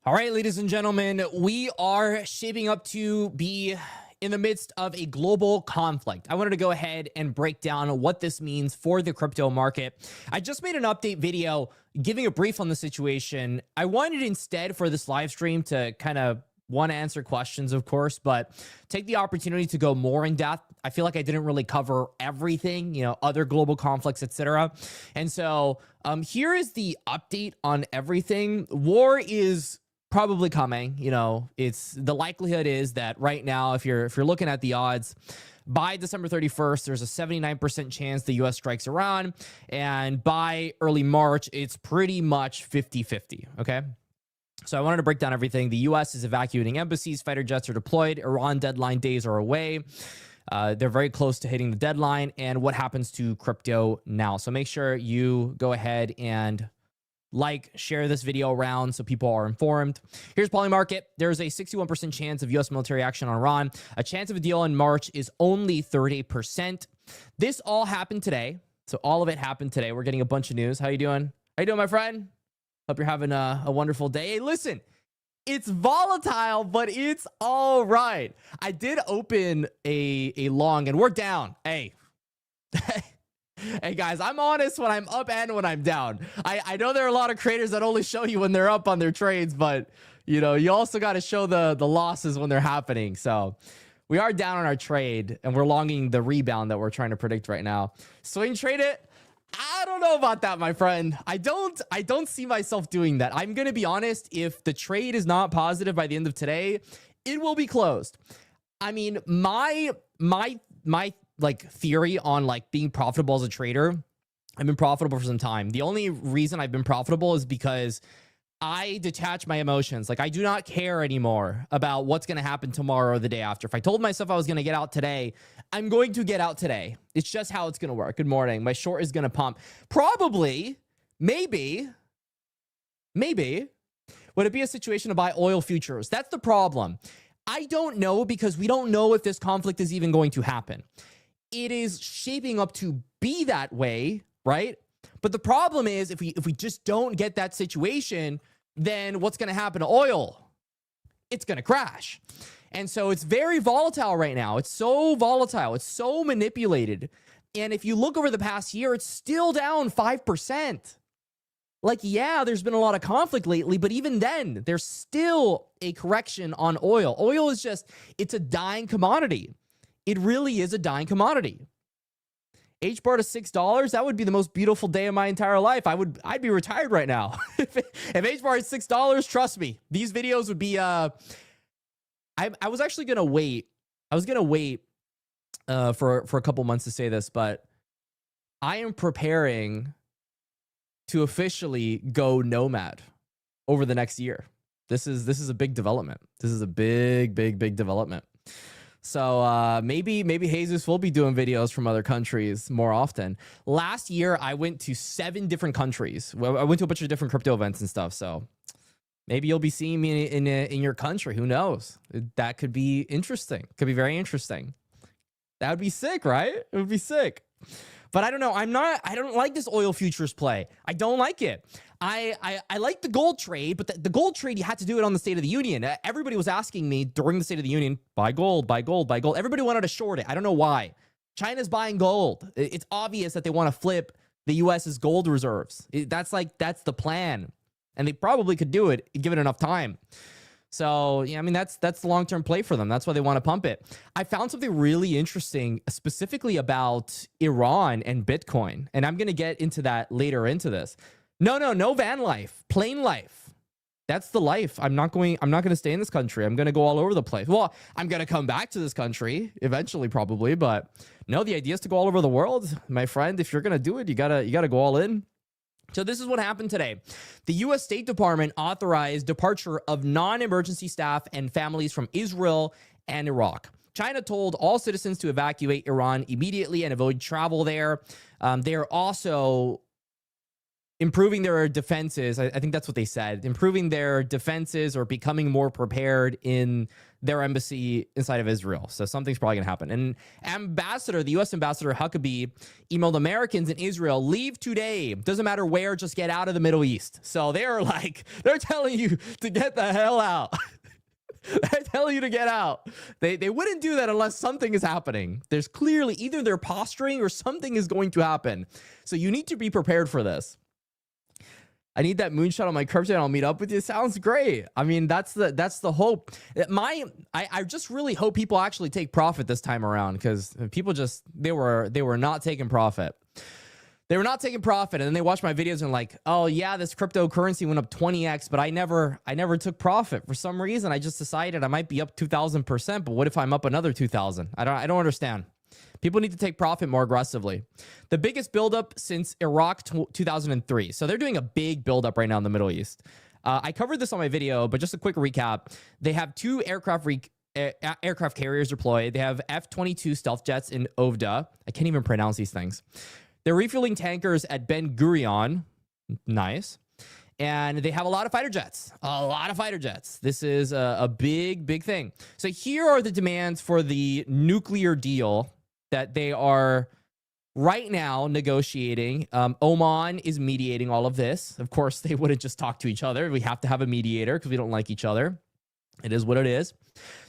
All right, ladies and gentlemen, we are shaping up to be in the midst of a global conflict. I wanted to go ahead and break down what this means for the crypto market. I just made an update video giving a brief on the situation. I wanted instead for this live stream to kind of answer questions, of course, but take the opportunity to go more in depth. I feel like I didn't really cover everything, other global conflicts, etc. And so here is the update on everything. War is probably coming. It's the likelihood is that right now, if you're looking at the odds, by December 31st, there's a 79% chance the US strikes Iran. And by early March, it's pretty much 50-50. Okay. So I wanted to break down everything. The US is evacuating embassies. Fighter jets are deployed. Iran deadline days are away. They're very close to hitting the deadline. And what happens to crypto now? So make sure you go ahead and share this video around so people are informed. Here's Polymarket. There's a 61% chance of US military action on Iran. A chance of a deal in March is only 30%. This all happened today. So all of it happened today. We're getting a bunch of news. How you doing? How you doing, my friend? Hope you're having a wonderful day. Hey, listen, it's volatile, but it's all right. I did open a long and we're down. Hey. Hey guys, I'm honest when I'm up and when I'm down. I know there are a lot of creators that only show you when they're up on their trades, but you also got to show the losses when they're happening. So we are down on our trade and we're longing the rebound that we're trying to predict right now. Swing trade it. I don't know about that, my friend. I don't see myself doing that. I'm going to be honest. If the trade is not positive by the end of today, it will be closed. I mean, my theory on being profitable as a trader, I've been profitable for some time. The only reason I've been profitable is because I detach my emotions. I do not care anymore about what's going to happen tomorrow or the day after. If I told myself I was going to get out today, I'm going to get out today. It's just how it's going to work. Good morning. My short is going to pump. Probably, maybe, would it be a situation to buy oil futures? That's the problem. I don't know because we don't know if this conflict is even going to happen. It is shaping up to be that way, right? But the problem is if we just don't get that situation, then what's going to happen to oil? It's going to crash. And so it's very volatile right now. It's so volatile. It's so manipulated. And if you look over the past year, it's still down 5%. Yeah, there's been a lot of conflict lately, but even then, there's still a correction on oil. Oil is it's a dying commodity. It really is a dying commodity. HBAR to $6, that would be the most beautiful day of my entire life. I'd be retired right now. If HBAR is $6, trust me, these videos would be I was actually gonna wait. I was gonna wait for a couple months to say this, but I am preparing to officially go nomad over the next year. This is a big development. This is a big development. So maybe Jesus will be doing videos from other countries more often. Last year, I went to 7 different countries. I went to a bunch of different crypto events and stuff. So maybe you'll be seeing me in your country. Who knows? That could be interesting. Could be very interesting. That would be sick, right? It would be sick. But I don't know. I don't like this oil futures play. I don't like it. I like the gold trade, but the gold trade, you had to do it on the State of the Union. Everybody was asking me during the State of the Union, buy gold, buy gold, buy gold. Everybody wanted to short it. I don't know why. China's buying gold. It's obvious that they want to flip the US's gold reserves. That's the plan. And they probably could do it given enough time. So, yeah, I mean, that's the long-term play for them. That's why they want to pump it. I found something really interesting, specifically about Iran and Bitcoin. And I'm going to get into that later into this. No van life, plain life. That's the life. I'm not going to stay in this country. I'm going to go all over the place. Well, I'm going to come back to this country eventually, probably. But no, the idea is to go all over the world, my friend. If you're going to do it, you gotta go all in. So this is what happened today. The U.S. State Department authorized departure of non-emergency staff and families from Israel and Iraq. China told all citizens to evacuate Iran immediately and avoid travel there. They're also improving their defenses. I think that's what they said. Improving their defenses or becoming more prepared in their embassy inside of Israel. So something's probably going to happen. And the U.S. ambassador Huckabee emailed Americans in Israel, leave today. Doesn't matter where, just get out of the Middle East. So they're telling you to get the hell out. They're telling you to get out. They wouldn't do that unless something is happening. There's clearly either they're posturing or something is going to happen. So you need to be prepared for this. I need that moonshot on my curve and I'll meet up with you. Sounds great. I mean, that's the hope. I just really hope people actually take profit this time around, because people just, they were not taking profit. They were not taking profit. And then they watch my videos and like, oh yeah, this cryptocurrency went up 20x, but I never took profit for some reason. I just decided I might be up 2000%, but what if I'm up another 2000? I don't understand. People need to take profit more aggressively. The biggest buildup since Iraq 2003. So they're doing a big buildup right now in the Middle East. I covered this on my video, but just a quick recap. They have 2 aircraft carriers deployed. They have F-22 stealth jets in Ovda. I can't even pronounce these things. They're refueling tankers at Ben Gurion. Nice. And they have a lot of fighter jets. A lot of fighter jets. This is a big, big thing. So here are the demands for the nuclear deal that they are right now negotiating. Oman is mediating all of this. Of course, they wouldn't just talk to each other. We have to have a mediator because we don't like each other. It is what it is.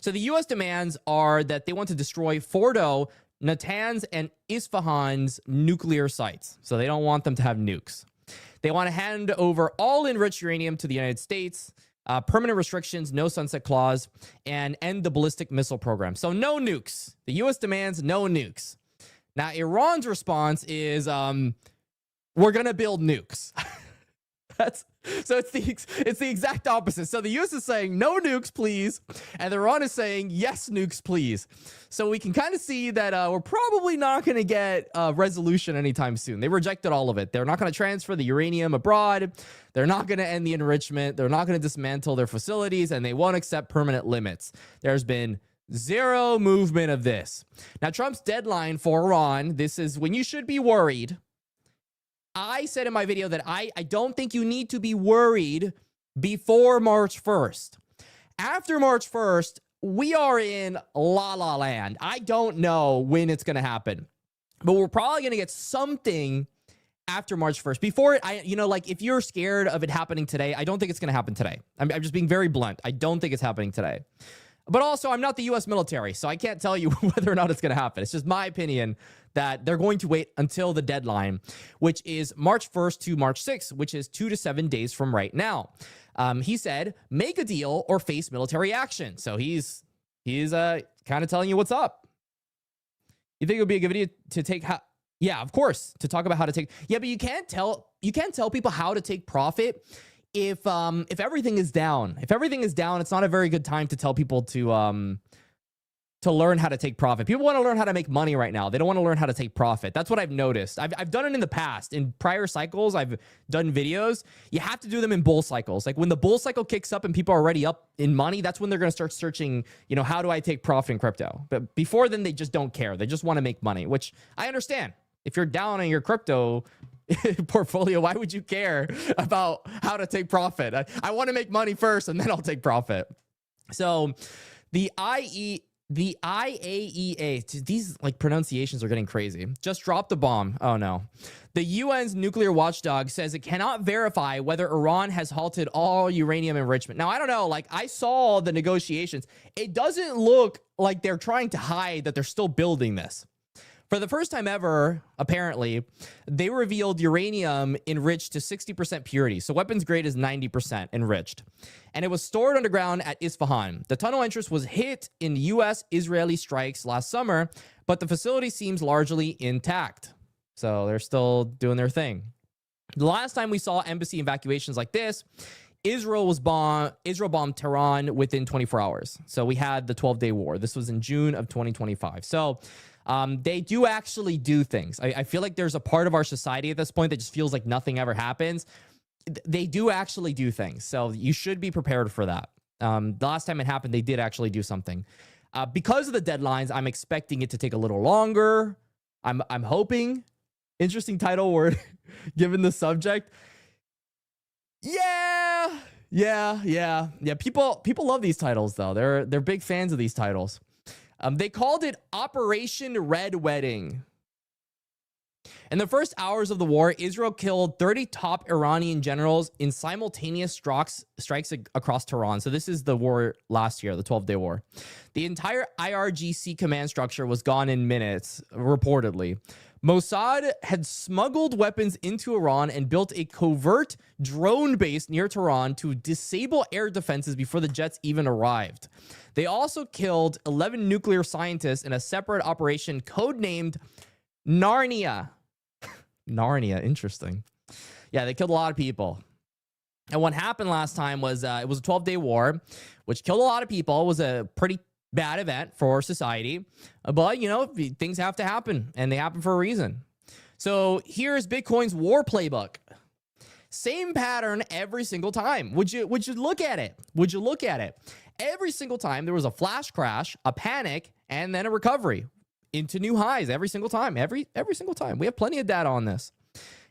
So the U.S. demands are that they want to destroy Fordo, Natanz, and Isfahan's nuclear sites. So they don't want them to have nukes. They want to hand over all enriched uranium to the United States, permanent restrictions, no sunset clause, and end the ballistic missile program. So no nukes. The U.S. demands no nukes. Now, Iran's response is, we're going to build nukes. So it's the exact opposite. So the U.S. is saying no nukes, please, and Iran is saying yes nukes, please. So we can kind of see that we're probably not going to get a resolution anytime soon. They rejected all of it. They're not going to transfer the uranium abroad. They're not going to end the enrichment. They're not going to dismantle their facilities, and they won't accept permanent limits. There's been zero movement of this. Now, Trump's deadline for Iran, this is when you should be worried. I said in my video that I don't think you need to be worried before March 1st. After March 1st, we are in la la land. I don't know when it's going to happen, but we're probably going to get something after March 1st. Before it, like if you're scared of it happening today, I don't think it's going to happen today. I'm just being very blunt. I don't think it's happening today. But also, I'm not the U.S. military, so I can't tell you whether or not it's going to happen. It's just my opinion that they're going to wait until the deadline, which is March 1st to March 6th, which is 2 to 7 days from right now. He said, make a deal or face military action. So he's kind of telling you what's up. You think it would be a good video to take yeah, of course, to talk about how to take. Yeah, but you can't tell people how to take profit if everything is down. If everything is down, it's not a very good time to tell people to learn how to take profit. People want to learn how to make money right now. They don't want to learn how to take profit. That's what I've noticed. I've done it in the past. In prior cycles, I've done videos. You have to do them in bull cycles. Like when the bull cycle kicks up and people are already up in money, that's when they're going to start searching, how do I take profit in crypto? But before then, they just don't care. They just want to make money, which I understand. If you're down on your crypto portfolio, why would you care about how to take profit? I want to make money first and then I'll take profit. So the IAEA, these pronunciations are getting crazy. Just dropped the bomb. Oh no. The UN's nuclear watchdog says it cannot verify whether Iran has halted all uranium enrichment. Now, I don't know. I saw the negotiations. It doesn't look like they're trying to hide that they're still building this. For the first time ever, apparently, they revealed uranium enriched to 60% purity. So weapons grade is 90% enriched. And it was stored underground at Isfahan. The tunnel entrance was hit in U.S.-Israeli strikes last summer, but the facility seems largely intact. So they're still doing their thing. The last time we saw embassy evacuations like this, Israel bombed Tehran within 24 hours. So we had the 12-day war. This was in June of 2025. So they do actually do things. I feel like there's a part of our society at this point that just feels like nothing ever happens. They do actually do things. So you should be prepared for that. The last time it happened, they did actually do something. Because of the deadlines, I'm expecting it to take a little longer. I'm hoping. Interesting title word, given the subject. Yeah. People love these titles though. They're big fans of these titles. They called it Operation Red Wedding. In the first hours of the war, Israel killed 30 top Iranian generals in simultaneous strikes across Tehran. So this is the war last year, the 12-day war. The entire IRGC command structure was gone in minutes, reportedly. Mossad had smuggled weapons into Iran and built a covert drone base near Tehran to disable air defenses before the jets even arrived. They also killed 11 nuclear scientists in a separate operation codenamed Narnia. Narnia, interesting. Yeah, they killed a lot of people. And what happened last time was it was a 12-day war, which killed a lot of people. It was a pretty bad event for society. But, you know, things have to happen, and they happen for a reason. So here's Bitcoin's war playbook. Same pattern every single time. Would you look at it? Would you look at it? Every single time there was a flash crash, a panic, and then a recovery into new highs every single time. Every single time. We have plenty of data on this.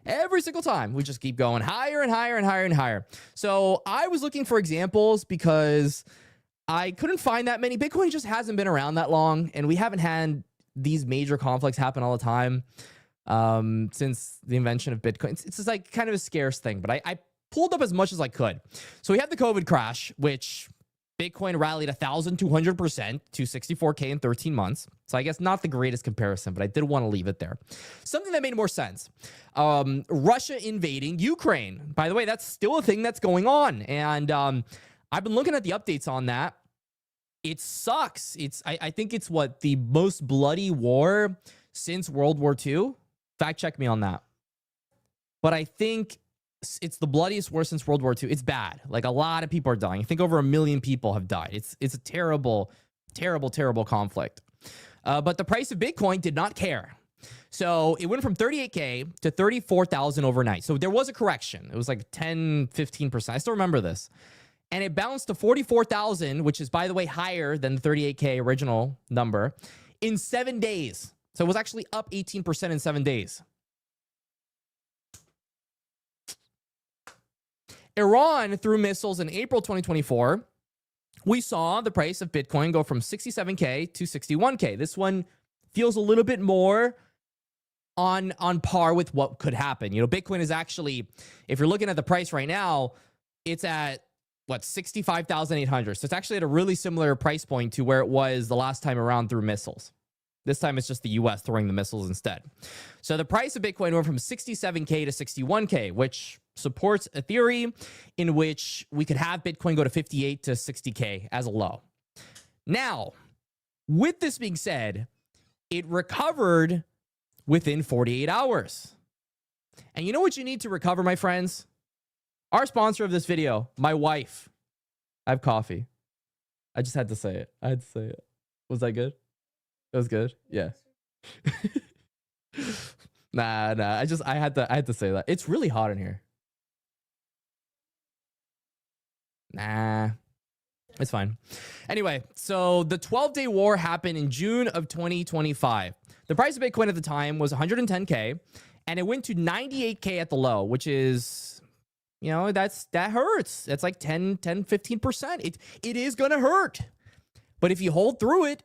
Every single time we just keep going higher and higher and higher and higher. So I was looking for examples because I couldn't find that many. Bitcoin just hasn't been around that long, and we haven't had these major conflicts happen all the time since the invention of Bitcoin. It's just like kind of a scarce thing, but I pulled up as much as I could. So we had the COVID crash, which Bitcoin rallied 1,200% to 64K in 13 months. So I guess not the greatest comparison, but I did want to leave it there. Something that made more sense. Russia invading Ukraine. By the way, that's still a thing that's going on. And I've been looking at the updates on that. It sucks. I think it's what, the most bloody war since World War II? Fact check me on that. But I think it's the bloodiest war since World War II. It's bad. Like, a lot of people are dying. I think over 1 million people have died. It's a terrible, terrible, terrible conflict. But the price of Bitcoin did not care. So it went from 38K to 34,000 overnight. So there was a correction. It was like 10, 15%. I still remember this. And it bounced to 44,000, which is, by the way, higher than the 38K original number, in 7 days. So it was actually up 18% in 7 days. Iran threw missiles in April 2024. We saw the price of Bitcoin go from 67K to 61K. This one feels a little bit more on par with what could happen. You know, Bitcoin is actually, if you're looking at the price right now, it's at, what, 65,800. So it's actually at a really similar price point to where it was the last time around through missiles. This time it's just the US throwing the missiles instead. So the price of Bitcoin went from 67K to 61K, which supports a theory in which we could have Bitcoin go to 58 to 60K as a low. Now, with this being said, it recovered within 48 hours. And you know what you need to recover, my friends? Our sponsor of this video, my wife. I have coffee. I just had to say it. I had to say it. Was that good? It was good? Yeah. Nah. I had to say that. It's really hot in here. Nah. It's fine. Anyway, so the 12-day war happened in June of 2025. The price of Bitcoin at the time was 110K, and it went to 98K at the low, which is, you know, that hurts. That's like 15%. It is going to hurt. But if you hold through it,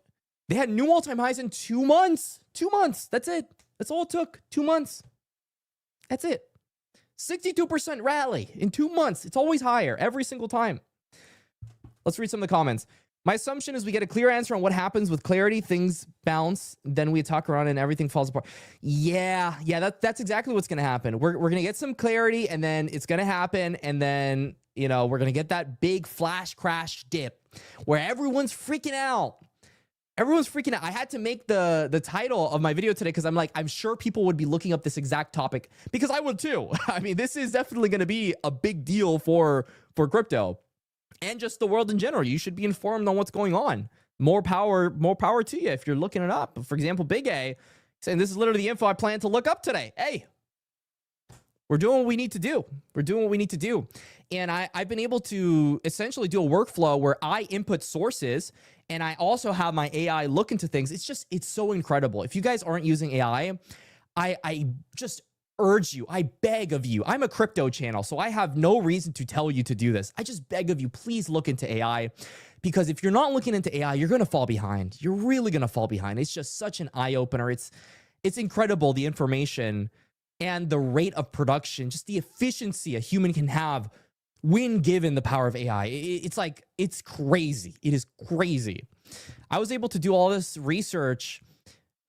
they had new all-time highs in 2 months. 2 months. That's it. That's all it took. 2 months. That's it. 62% rally in 2 months. It's always higher every single time. Let's read some of the comments. My assumption is we get a clear answer on what happens with clarity. Things bounce, then we talk around and everything falls apart. Yeah, that's exactly what's going to happen. We're going to get some clarity, and then it's going to happen, and then, you know, we're going to get that big flash crash dip where everyone's freaking out. Everyone's freaking out. I had to make the title of my video today because I'm like, I'm sure people would be looking up this exact topic because I would too. I mean, this is definitely going to be a big deal for crypto and just the world in general. You should be informed on what's going on. More power to you if you're looking it up. For example, Big A saying this is literally the info I plan to look up today. Hey, we're doing what we need to do. We're doing what we need to do. And I've been able to essentially do a workflow where I input sources and I also have my AI look into things. It's so incredible. If you guys aren't using AI, I just urge you, I beg of you, I'm a crypto channel, so I have no reason to tell you to do this. I just beg of you, please look into AI, because if you're not looking into AI, you're going to fall behind. You're really going to fall behind. It's just such an eye opener. It's incredible, the information and the rate of production, just the efficiency a human can have when given the power of AI. It's like, it's crazy. It is crazy. I was able to do all this research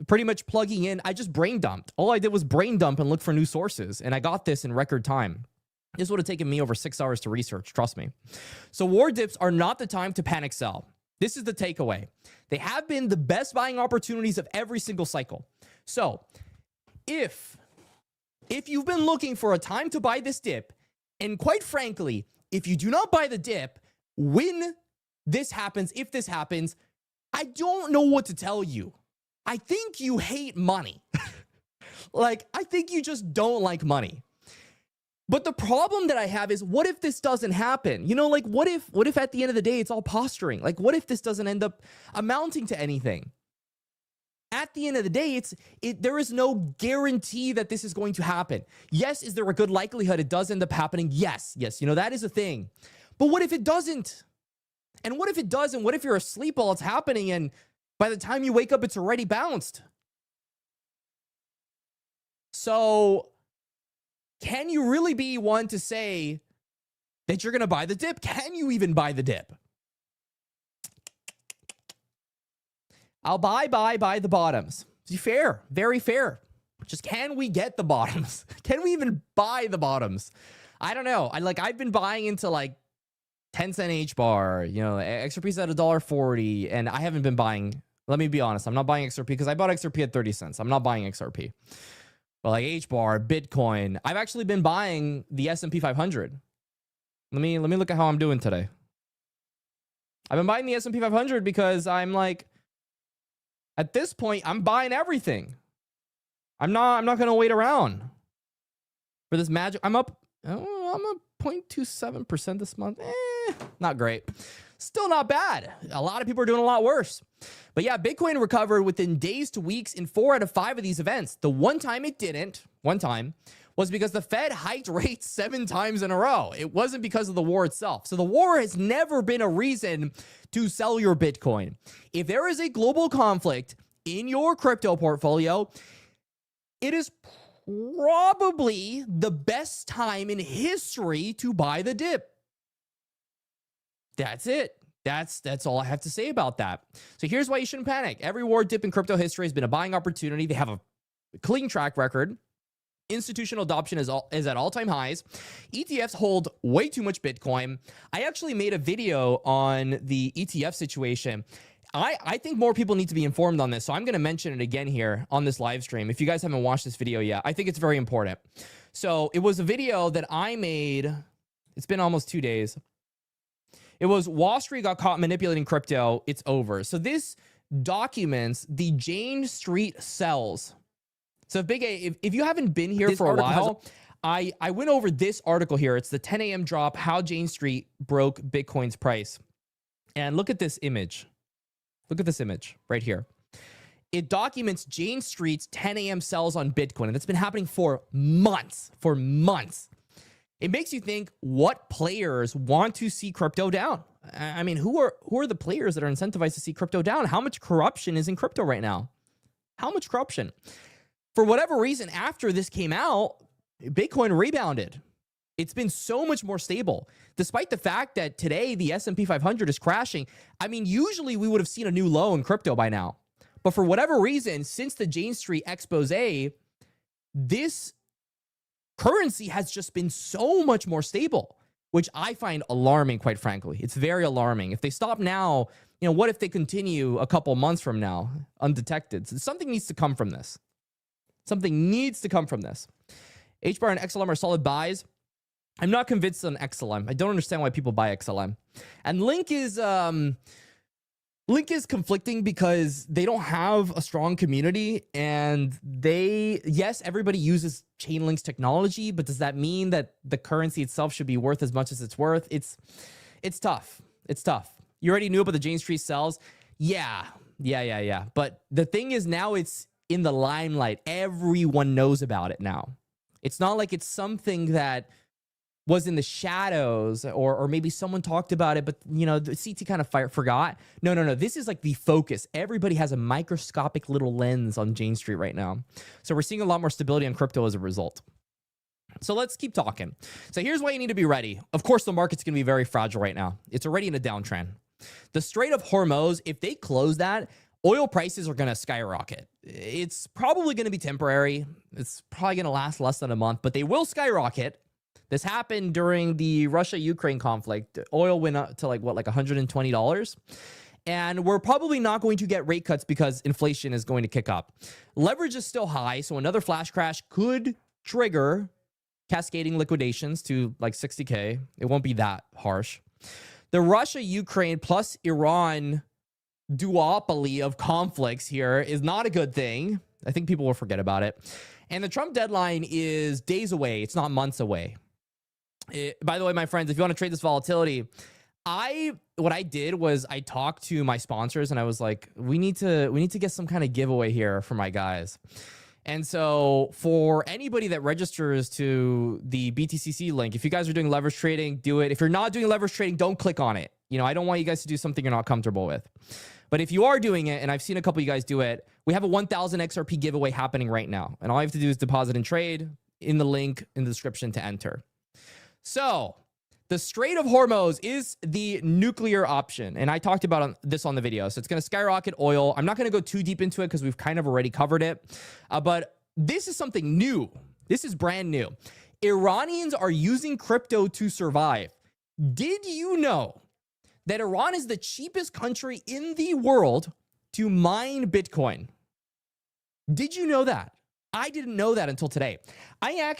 pretty much plugging in. I just brain dumped. All I did was brain dump and look for new sources. And I got this in record time. This would have taken me over 6 hours to research. Trust me. So war dips are not the time to panic sell. This is the takeaway. They have been the best buying opportunities of every single cycle. So if you've been looking for a time to buy this dip, and quite frankly, if you do not buy the dip, when this happens, if this happens, I don't know what to tell you. I think you hate money. Like, I think you just don't like money. But the problem that I have is, what if this doesn't happen? You know, like, what if at the end of the day, it's all posturing? Like, what if this doesn't end up amounting to anything? At the end of the day, there is no guarantee that this is going to happen. Yes, is there a good likelihood it does end up happening? Yes, you know, that is a thing. But what if it doesn't? And what if it does? And what if you're asleep while it's happening, and by the time you wake up, it's already bounced? So can you really be one to say that you're going to buy the dip? Can you even buy the dip? I'll buy the bottoms. Fair, very fair. Just, can we get the bottoms? Can we even buy the bottoms? I don't know. I've been buying into like 10-cent HBAR, you know, XRP's at $1.40, and I haven't been buying. Let me be honest. I'm not buying XRP because I bought XRP at 30 cents. I'm not buying XRP. But like HBAR, Bitcoin, I've actually been buying the S&P 500. Let me look at how I'm doing today. I've been buying the S&P 500 because I'm like, at this point, I'm buying everything. I'm not going to wait around for this magic. I'm up 0.27% this month. Not great. Still not bad. A lot of people are doing a lot worse. But yeah, Bitcoin recovered within days to weeks in 4 out of 5 of these events. The one time it didn't, was because the Fed hiked rates 7 times in a row. It wasn't because of the war itself. So the war has never been a reason to sell your Bitcoin. If there is a global conflict in your crypto portfolio, it is probably the best time in history to buy the dip. That's it. That's all I have to say about that. So here's why you shouldn't panic. Every war dip in crypto history has been a buying opportunity. They have a clean track record. Institutional adoption is at all-time highs. ETFs hold way too much Bitcoin. I actually made a video on the ETF situation. I think more people need to be informed on this, so I'm going to mention it again here on this live stream. If you guys haven't watched this video yet, I think it's very important. So it was a video that I made. It's been almost 2 days. It was Wall Street got caught manipulating crypto. It's over. So this documents the Jane Street sells. So Big A, if you haven't been here for a while, I went over this article here. It's the 10 a.m. drop, how Jane Street broke Bitcoin's price. And look at this image. Look at this image right here. It documents Jane Street's 10 a.m. sells on Bitcoin. And that's been happening for months. It makes you think, what players want to see crypto down? I mean, who are the players that are incentivized to see crypto down? How much corruption is in crypto right now? How much corruption? For whatever reason, after this came out, Bitcoin rebounded. It's been so much more stable, despite the fact that today the S&P 500 is crashing. I mean, usually we would have seen a new low in crypto by now. But for whatever reason, since the Jane Street expose, this currency has just been so much more stable, which I find alarming, quite frankly. It's very alarming. If they stop now, you know, what if they continue a couple months from now undetected? So something needs to come from this. Something needs to come from this. HBAR and XLM are solid buys. I'm not convinced on XLM. I don't understand why people buy XLM. And Link is conflicting because they don't have a strong community, and yes, everybody uses Chainlink's technology, but does that mean that the currency itself should be worth as much as it's worth? It's tough. It's tough. You already knew about the Jane Street sells. Yeah. But the thing is, now it's in the limelight. Everyone knows about it now. It's not like it's something that was in the shadows, or maybe someone talked about it, but you know, the CT kind of forgot. No. This is like the focus. Everybody has a microscopic little lens on Jane Street right now. So we're seeing a lot more stability on crypto as a result. So let's keep talking. So here's why you need to be ready. Of course, the market's going to be very fragile right now. It's already in a downtrend. The Strait of Hormuz, if they close that, oil prices are going to skyrocket. It's probably going to be temporary. It's probably going to last less than a month, but they will skyrocket. This happened during the Russia-Ukraine conflict. Oil went up to like $120. And we're probably not going to get rate cuts because inflation is going to kick up. Leverage is still high, so another flash crash could trigger cascading liquidations to like 60K. It won't be that harsh. The Russia-Ukraine plus Iran duopoly of conflicts here is not a good thing. I think people will forget about it. And the Trump deadline is days away. It's not months away. By the way, my friends, if you want to trade this volatility, what I did was I talked to my sponsors and I was like, we need to get some kind of giveaway here for my guys. And so for anybody that registers to the BTCC link, if you guys are doing leverage trading, do it. If you're not doing leverage trading, don't click on it. You know, I don't want you guys to do something you're not comfortable with. But if you are doing it, and I've seen a couple of you guys do it, we have a 1,000 XRP giveaway happening right now. And all you have to do is deposit and trade in the link in the description to enter. So the Strait of Hormuz is the nuclear option. And I talked about this on the video. So it's going to skyrocket oil. I'm not going to go too deep into it because we've kind of already covered it. But this is something new. This is brand new. Iranians are using crypto to survive. Did you know that Iran is the cheapest country in the world to mine Bitcoin? Did you know that? I didn't know that until today. I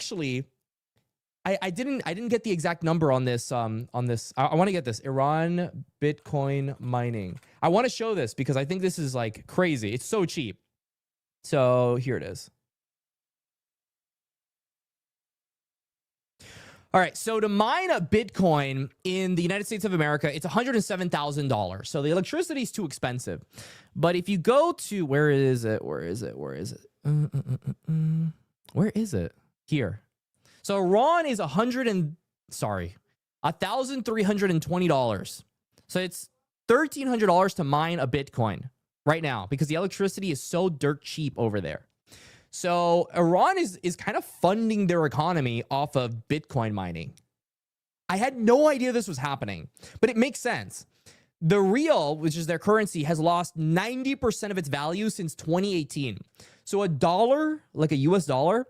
didn't get the exact number on this. I want to get this Iran Bitcoin mining. I want to show this because I think this is like crazy. It's so cheap. So here it is. All right. So to mine a Bitcoin in the United States of America, it's $107,000. So the electricity is too expensive. But if you go to, where is it? Here. So Iran is $1,320. So it's $1,300 to mine a Bitcoin right now because the electricity is so dirt cheap over there. So Iran is kind of funding their economy off of Bitcoin mining. I had no idea this was happening, but it makes sense. The real, which is their currency, has lost 90% of its value since 2018. So a dollar, like a US dollar,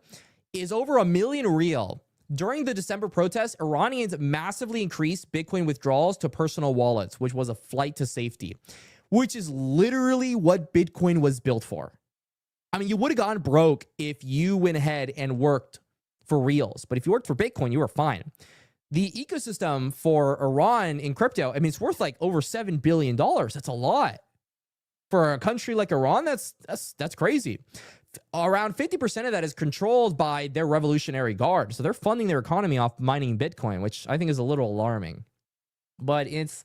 is over 1 million real. During the December protests, Iranians massively increased Bitcoin withdrawals to personal wallets, which was a flight to safety, which is literally what Bitcoin was built for. I mean, you would have gone broke if you went ahead and worked for reals, but if you worked for Bitcoin, you were fine. The ecosystem for Iran in crypto, I mean, it's worth like over $7 billion. That's a lot. For a country like Iran, that's crazy. Around 50% of that is controlled by their Revolutionary Guard. So they're funding their economy off mining Bitcoin, which I think is a little alarming. But it's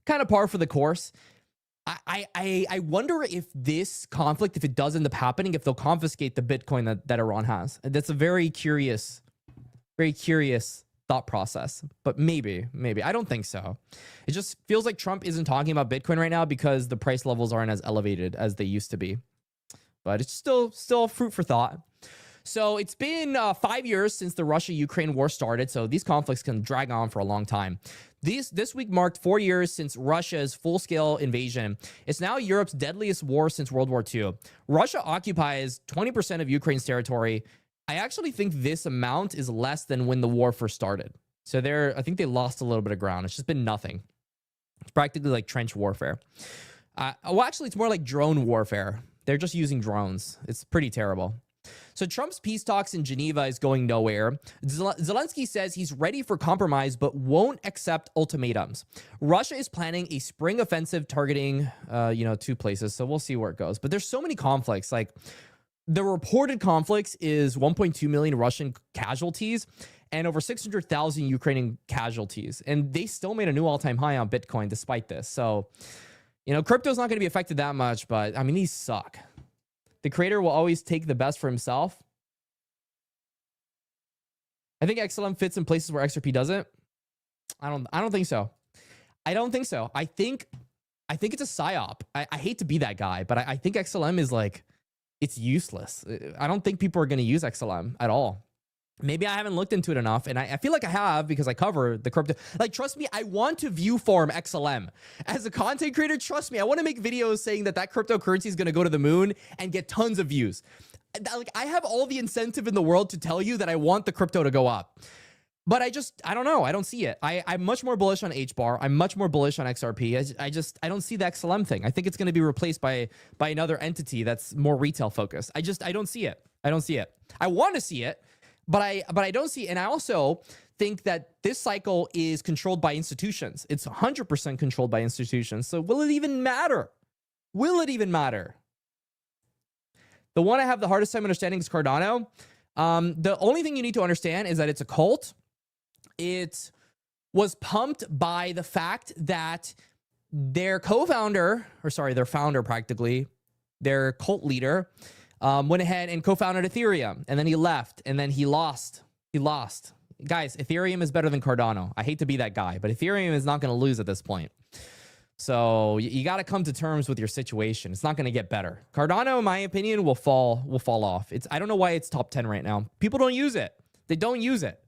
kind of par for the course. I wonder if this conflict, if it does end up happening, if they'll confiscate the Bitcoin that Iran has. That's a very curious thought process. But maybe. I don't think so. It just feels like Trump isn't talking about Bitcoin right now because the price levels aren't as elevated as they used to be. But it's still fruit for thought. So it's been 5 years since the Russia-Ukraine war started. So these conflicts can drag on for a long time. This week marked 4 years since Russia's full-scale invasion. It's now Europe's deadliest war since World War II. Russia occupies 20% of Ukraine's territory. I actually think this amount is less than when the war first started. So I think they lost a little bit of ground. It's just been nothing. It's practically like trench warfare. Well, actually, it's more like drone warfare. They're just using drones. It's pretty terrible. So Trump's peace talks in Geneva is going nowhere. Zelensky says he's ready for compromise, but won't accept ultimatums. Russia is planning a spring offensive targeting, 2 places. So we'll see where it goes. But there's so many conflicts. Like the reported conflicts is 1.2 million Russian casualties and over 600,000 Ukrainian casualties. And they still made a new all-time high on Bitcoin despite this. So, crypto's not going to be affected that much, but I mean, these suck. The creator will always take the best for himself. I think XLM fits in places where XRP doesn't. I don't think so. I don't think so. I think it's a psyop. I hate to be that guy, but I think XLM is like, it's useless. I don't think people are going to use XLM at all. Maybe I haven't looked into it enough, and I feel like I have because I cover the crypto. Like, trust me, I want to view farm XLM. As a content creator, trust me, I want to make videos saying that cryptocurrency is going to go to the moon and get tons of views. Like, I have all the incentive in the world to tell you that I want the crypto to go up. But I don't know. I don't see it. I'm much more bullish on HBAR. I'm much more bullish on XRP. I don't see the XLM thing. I think it's going to be replaced by another entity that's more retail focused. I don't see it. I don't see it. I want to see it. But I don't see it. And I also think that this cycle is controlled by institutions. It's 100% controlled by institutions. So will it even matter? Will it even matter? The one I have the hardest time understanding is Cardano. The only thing you need to understand is that it's a cult. It was pumped by the fact that their co-founder, or sorry, their founder practically, their cult leader, went ahead and co-founded Ethereum, and then he left, and then he lost. He lost. Guys, Ethereum is better than Cardano. I hate to be that guy, but Ethereum is not going to lose at this point. So you got to come to terms with your situation. It's not going to get better. Cardano, in my opinion, will fall off. I don't know why it's top 10 right now. People don't use it. They don't use it.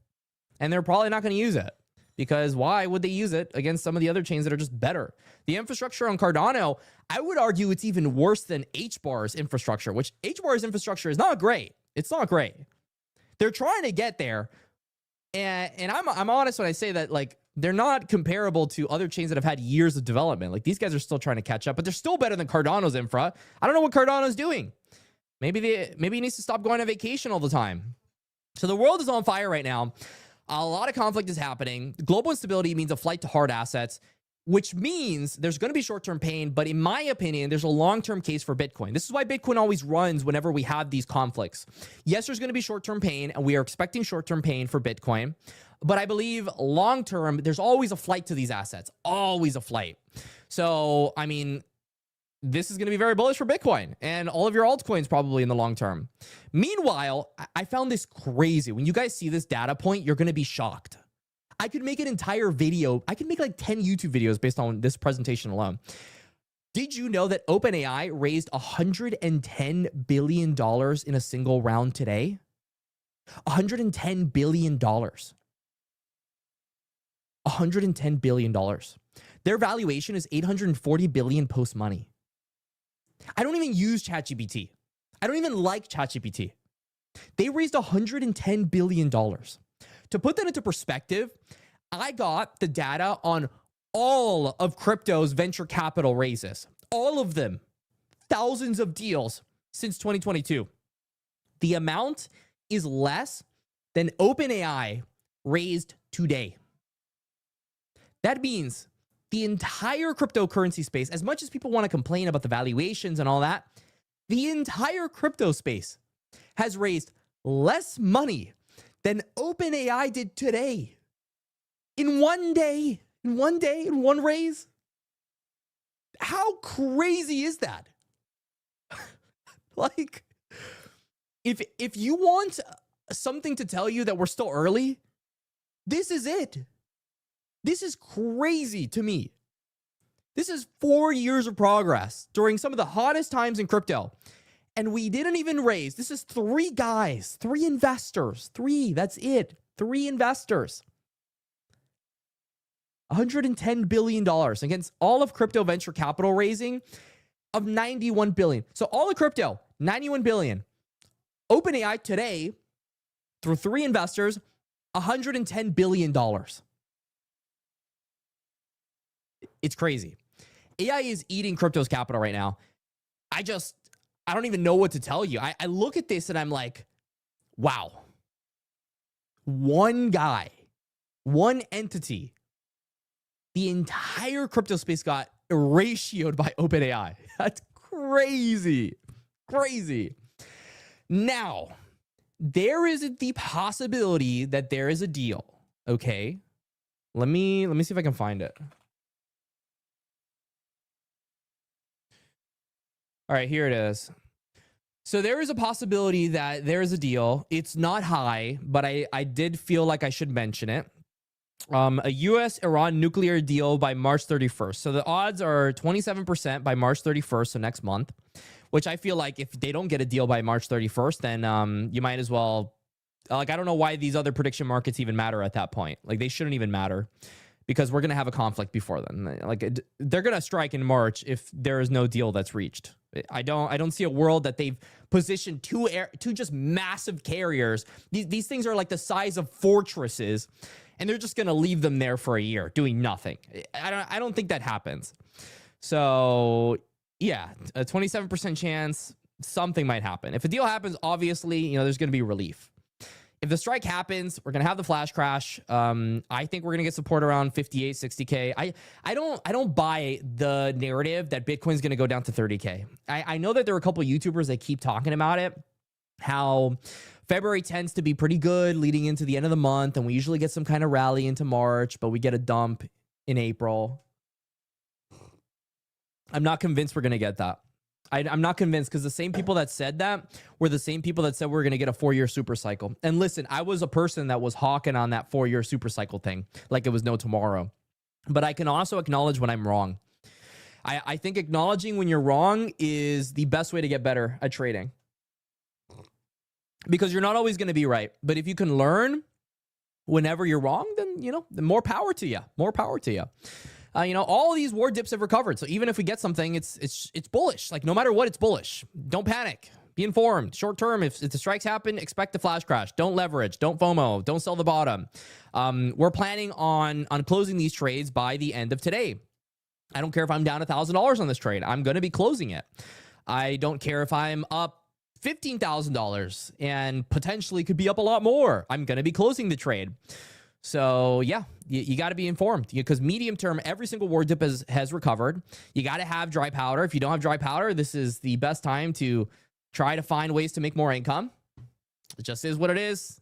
And they're probably not going to use it. Because why would they use it against some of the other chains that are just better? The infrastructure on Cardano, I would argue it's even worse than HBAR's infrastructure, which HBAR's infrastructure is not great. It's not great. They're trying to get there. And I'm honest when I say that, like, they're not comparable to other chains that have had years of development. Like, these guys are still trying to catch up, but they're still better than Cardano's infra. I don't know what Cardano's doing. Maybe he needs to stop going on vacation all the time. So the world is on fire right now. A lot of conflict is happening. Global instability means a flight to hard assets, which means there's going to be short-term pain. But in my opinion, there's a long-term case for Bitcoin. This is why Bitcoin always runs whenever we have these conflicts. Yes, there's going to be short-term pain, and we are expecting short-term pain for Bitcoin. But I believe long-term, there's always a flight to these assets, always a flight. So, I mean, this is going to be very bullish for Bitcoin and all of your altcoins probably in the long term. Meanwhile, I found this crazy. When you guys see this data point, you're going to be shocked. I could make an entire video. I could make like 10 YouTube videos based on this presentation alone. Did you know that OpenAI raised $110 billion in a single round today? $110 billion. $110 billion. Their valuation is $840 billion post-money. I don't even use ChatGPT. I don't even like ChatGPT. They raised $110 billion. To put that into perspective, I got the data on all of crypto's venture capital raises. All of them. Thousands of deals since 2022. The amount is less than OpenAI raised today. That means the entire cryptocurrency space, as much as people want to complain about the valuations and all that, the entire crypto space has raised less money than OpenAI did today. In one day, in one raise. How crazy is that? Like, if you want something to tell you that we're still early, this is it. This is crazy to me. This is 4 years of progress during some of the hottest times in crypto. And we didn't even raise. This is 3 guys, 3 investors, 3, that's it. 3 investors. $110 billion against all of crypto venture capital raising of $91 billion. So all of crypto, $91 billion. OpenAI today, through 3 investors, $110 billion. It's crazy. AI is eating crypto's capital right now. I don't even know what to tell you. I look at this and I'm like, wow. One guy, one entity, the entire crypto space got ratioed by OpenAI. That's crazy. Crazy. Now, there is the possibility that there is a deal. Okay. Let me see if I can find it. All right, here it is. So there is a possibility that there is a deal. It's not high, but I did feel like I should mention it. A US-Iran nuclear deal by March 31st. So the odds are 27% by March 31st, so next month, which I feel like if they don't get a deal by March 31st, then you might as well, like, I don't know why these other prediction markets even matter at that point. Like, they shouldn't even matter because we're going to have a conflict before then. Like, they're going to strike in March if there is no deal that's reached. I don't see a world that they've positioned two just massive carriers. These things are like the size of fortresses, and they're just going to leave them there for a year doing nothing. I don't think that happens. So yeah, a 27% chance something might happen. If a deal happens, obviously, you know, there's going to be relief. If the strike happens, we're going to have the flash crash. I think we're going to get support around 58, 60K. I don't buy the narrative that Bitcoin's going to go down to 30K. I know that there are a couple of YouTubers that keep talking about it, how February tends to be pretty good leading into the end of the month, and we usually get some kind of rally into March, but we get a dump in April. I'm not convinced we're going to get that. I'm not convinced, because the same people that said that were the same people that said we're going to get a 4-year super cycle. And listen, I was a person that was hawking on that 4-year super cycle thing like it was no tomorrow. But I can also acknowledge when I'm wrong. I think acknowledging when you're wrong is the best way to get better at trading, because you're not always going to be right. But if you can learn whenever you're wrong, then, you know, the more power to you. More power to you. You know, all of these war dips have recovered. So even if we get something, it's bullish. Like, no matter what, it's bullish. Don't panic. Be informed. Short term, if the strikes happen, expect a flash crash. Don't leverage. Don't FOMO. Don't sell the bottom. We're planning on closing these trades by the end of today. I don't care if I'm down $1,000 on this trade. I'm going to be closing it. I don't care if I'm up $15,000 and potentially could be up a lot more. I'm going to be closing the trade. So yeah, you got to be informed, because medium term, every single war dip has recovered. You got to have dry powder. If you don't have dry powder, this is the best time to try to find ways to make more income. It just is what it is.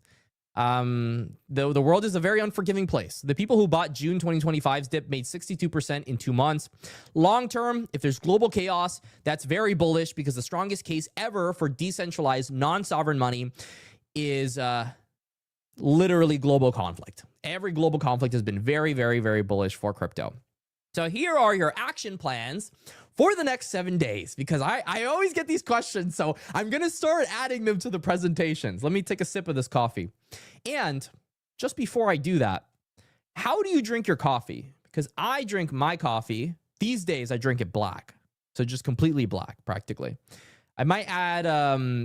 The world is a very unforgiving place. The people who bought June 2025's dip made 62% in 2 months. Long term, if there's global chaos, that's very bullish, because the strongest case ever for decentralized non-sovereign money is literally global conflict. Every global conflict has been very, very, very bullish for crypto. So here are your action plans for the next 7 days, because I always get these questions. So I'm going to start adding them to the presentations. Let me take a sip of this coffee. And just before I do that, how do you drink your coffee? Because I drink my coffee, these days I drink it black. So just completely black, practically. I might add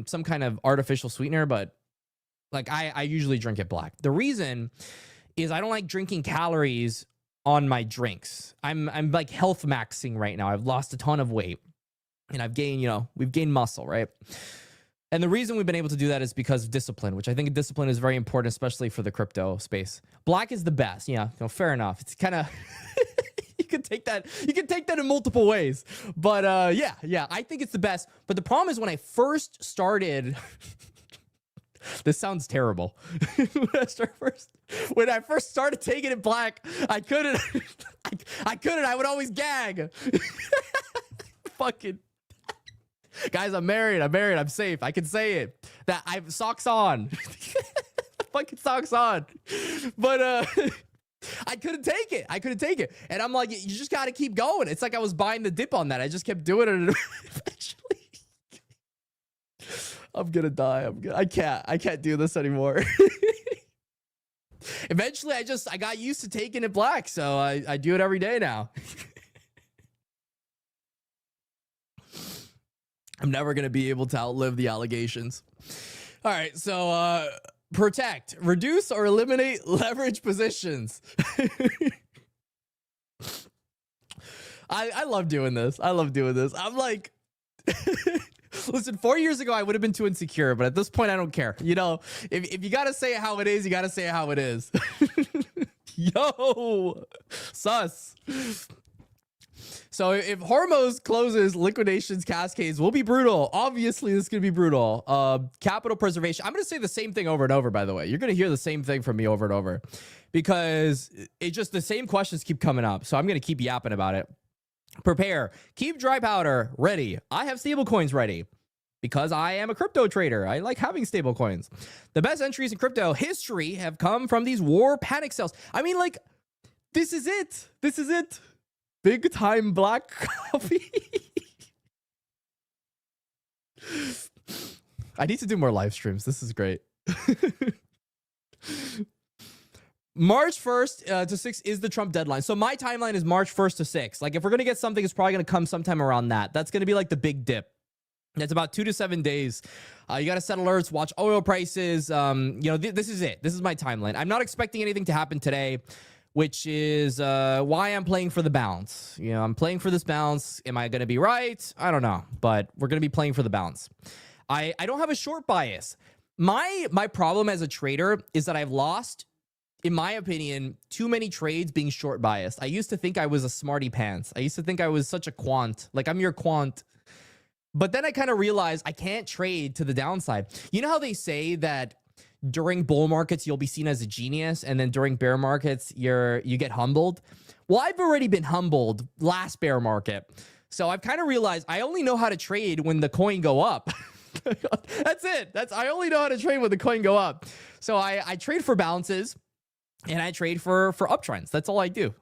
some kind of artificial sweetener, but like I usually drink it black. The reason is I don't like drinking calories on my drinks. I'm like health maxing right now. I've lost a ton of weight and I've gained, you know, we've gained muscle, right? And the reason we've been able to do that is because of discipline, which I think discipline is very important, especially for the crypto space. Black is the best. Yeah, you know, fair enough. It's kind of you can take that in multiple ways. But yeah, I think it's the best. But the problem is when I first started this sounds terrible. When I first started taking it black, I couldn't. I would always gag. Fucking guys, I'm married. I'm safe. I can say it. That I have socks on. Fucking socks on. But I couldn't take it. And I'm like, you just got to keep going. It's like I was buying the dip on that. I just kept doing it, and eventually. I'm gonna die. I can't do this anymore. Eventually, I got used to taking it black, so I do it every day now. I'm never gonna be able to outlive the allegations. All right, so protect, reduce, or eliminate leverage positions. I love doing this. I'm like. Listen, 4 years ago, I would have been too insecure, but at this point, I don't care. You know, if you got to say it how it is, you got to say it how it is. Yo, sus. So if Hormuz closes, liquidations, cascades will be brutal. Obviously, this is going to be brutal. Capital preservation. I'm going to say the same thing over and over, by the way. You're going to hear the same thing from me over and over, because it just, the same questions keep coming up. So I'm going to keep yapping about it. Prepare. Keep dry powder ready. I have stable coins ready. because I am a crypto trader. I like having stable coins. The best entries in crypto history have come from these war panic sells. I mean, like, this is it. This is it. Big time black coffee. I need to do more live streams. This is great. March 1st to 6th is the Trump deadline. So my timeline is March 1st to 6th. Like, if we're going to get something, it's probably going to come sometime around that. That's going to be like the big dip. That's about 2 to 7 days. You got to set alerts, watch oil prices. You know, this is it. This is my timeline. I'm not expecting anything to happen today, which is why I'm playing for the bounce. You know, I'm playing for this bounce. Am I going to be right? I don't know, but we're going to be playing for the bounce. I don't have a short bias. My problem as a trader is that I've lost, in my opinion, too many trades being short biased. I used to think I was a smarty pants. I used to think I was such a quant. Like, I'm your quant. But then I kind of realized I can't trade to the downside. You know how they say that during bull markets, you'll be seen as a genius, and then during bear markets, you get humbled? Well, I've already been humbled last bear market. So I've kind of realized I only know how to trade when the coin go up. That's it. I only know how to trade when the coin go up. So I trade for bounces. And I trade for uptrends. That's all I do,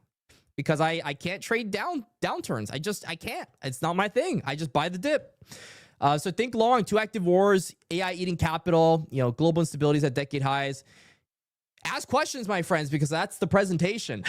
because I can't trade downturns. I can't. It's not my thing. I just buy the dip. So think long. 2 active wars, AI eating capital, you know, global instabilities at decade highs. Ask questions, my friends, because that's the presentation.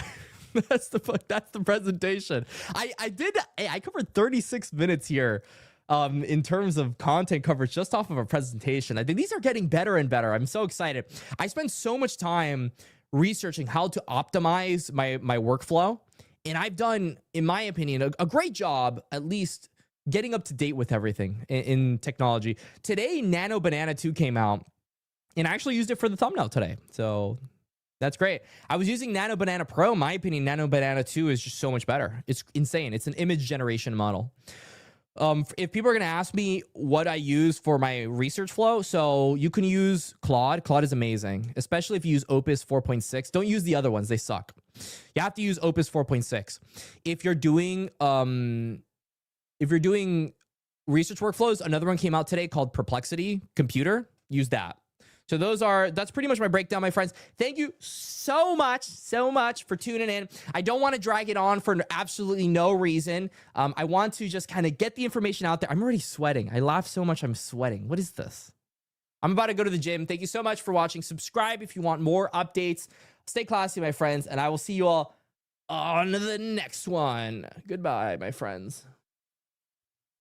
that's the presentation. I covered 36 minutes here. In terms of content coverage, just off of a presentation. I think these are getting better and better. I'm so excited. I spend so much time researching how to optimize my workflow, and I've done, in my opinion, a great job, at least getting up to date with everything in technology. Today, Nano Banana 2 came out, and I actually used it for the thumbnail today. So that's great. I was using Nano Banana Pro. In my opinion, Nano Banana 2 is just so much better. It's insane. It's an image generation model. If people are going to ask me what I use for my research flow, so you can use Claude. Claude is amazing, especially if you use Opus 4.6. Don't use the other ones. They suck. You have to use Opus 4.6. If you're doing research workflows, another one came out today called Perplexity Computer. Use that. So that's pretty much my breakdown, my friends. Thank you so much for tuning in. I don't want to drag it on for absolutely no reason. I want to just kind of get the information out there. I'm already sweating. I laugh so much I'm sweating. What is this? I'm about to go to the gym. Thank you so much for watching. Subscribe if you want more updates. Stay classy, my friends, and I will see you all on the next one. Goodbye, my friends.